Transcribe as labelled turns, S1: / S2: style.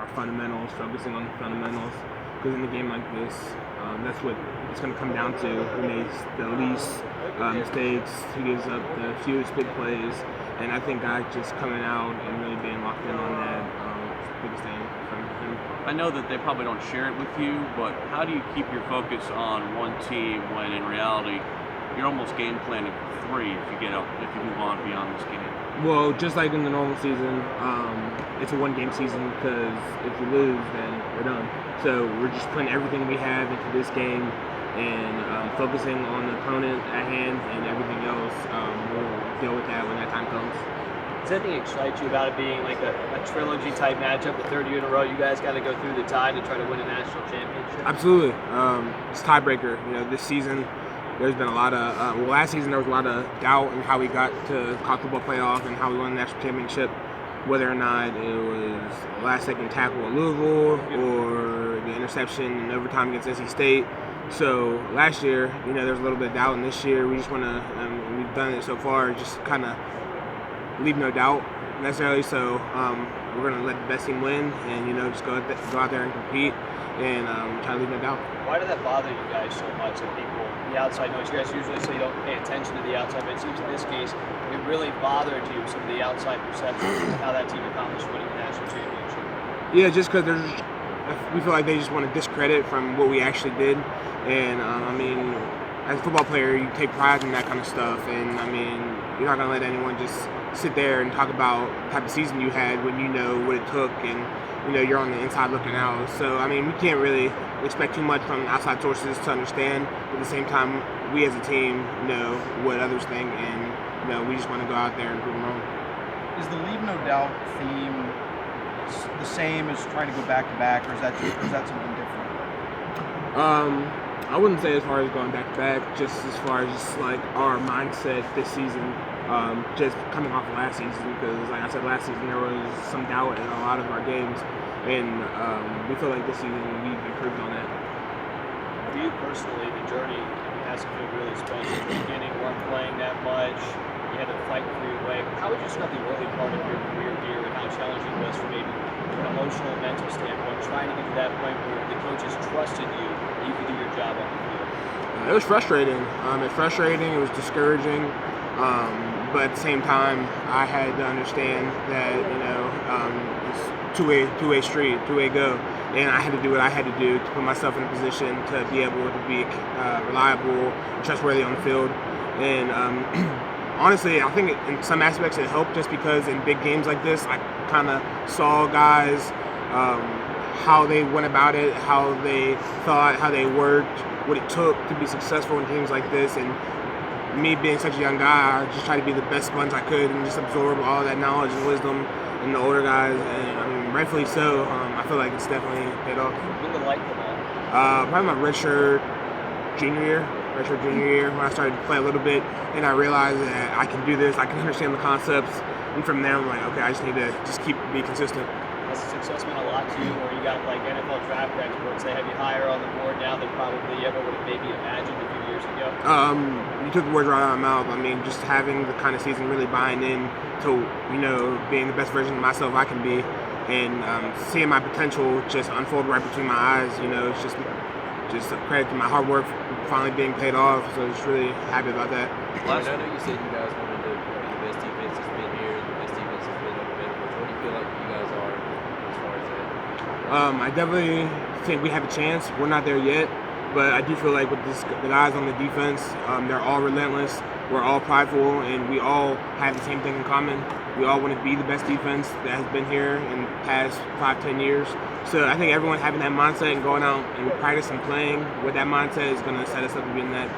S1: our fundamentals, focusing on the fundamentals. Because in a game like this, that's what it's going to come down to. Who makes the least mistakes, who gives up the fewest big plays, and I think guys just coming out and really being locked in on that biggest thing from him.
S2: I know that they probably don't share it with you, but how do you keep your focus on one team when in reality you're almost game planning for three if you move on beyond this game?
S1: Well, just like in the normal season, it's a one-game season because if we lose, then we're done. So we're just putting everything we have into this game and focusing on the opponent at hand, and everything else we'll deal with that when that time comes.
S3: Does anything excite you about it being like a trilogy type matchup, the third year in a row? You guys got to go through the tide to try to win a national championship.
S1: Absolutely, it's tiebreaker. This season there's been a lot of last season there was a lot of doubt in how we got to college football playoff and how we won the national championship, whether or not it was last-second tackle at Louisville or the interception in overtime against NC State. So last year, there's a little bit of doubt, and this year we just want to. We've done it so far, just kind of leave no doubt necessarily. So we're going to let the best team win, and just go out there and compete and try to leave no doubt.
S3: Why did that bother you guys so much? That people, the outside noise, you guys usually say you don't pay attention to the outside, but it seems in this case it really bothered you, some of the outside perceptions of how that team accomplished winning the national championship.
S1: Yeah, just because we feel like they just want to discredit from what we actually did, and as a football player, you take pride in that kind of stuff, and you're not gonna let anyone just sit there and talk about the type of season you had when you know what it took and you're on the inside looking out. So we can't really expect too much from outside sources to understand, but at the same time we as a team know what others think, and we just want to go out there and prove them wrong.
S4: Is the leave no doubt theme the same as trying to go back to back, or is that something different?
S1: I wouldn't say as far as going back to back, just as far as just like our mindset this season, just coming off of last season, because like I said, last season there was some doubt in a lot of our games, and we feel like this season we've improved on that.
S3: For you personally, the journey has to feel really special. In the beginning, weren't playing that much. You had to fight for your way. How would you describe the early part of your career here and how challenging it was from maybe an emotional and mental standpoint, trying to get to that point where the coaches trusted you and you could do your job on the field?
S1: It was frustrating. It was discouraging. But at the same time, I had to understand that it's two-way street, two-way go, and I had to do what I had to do to put myself in a position to be able to be reliable, trustworthy on the field. And honestly, I think in some aspects it helped, just because in big games like this, I kind of saw guys how they went about it, how they thought, how they worked, what it took to be successful in games like this. And me being such a young guy, I just tried to be the best sponge I could and just absorb all that knowledge and wisdom in the older guys. And rightfully so. I feel like it's definitely paid off.
S3: When did the light come on?
S1: Probably my redshirt junior year, when I started to play a little bit, and I realized that I can do this, I can understand the concepts, and from there I'm like, okay, I just need to be consistent.
S3: Has the success meant a lot to you, or you got like NFL draft experts, they have you higher on the board now than probably you ever would have maybe imagined a few years ago?
S1: You took the words right out of my mouth. Just having the kind of season, really buying in to, being the best version of myself I can be, and seeing my potential just unfold right between my eyes. It's just a credit to my hard work finally being paid off. So just really happy about that.
S5: I know you said you guys wanted to be the best defense that's been here, the best defense that's been on the Veterans. What do you feel like you guys are as far as that?
S1: I definitely think we have a chance. We're not there yet, but I do feel like with the guys on the defense, they're all relentless. We're all prideful, and we all have the same thing in common. We all want to be the best defense that has been here in the past 5-10 years. So I think everyone having that mindset and going out and practice and playing with that mindset is going to set us up to be in that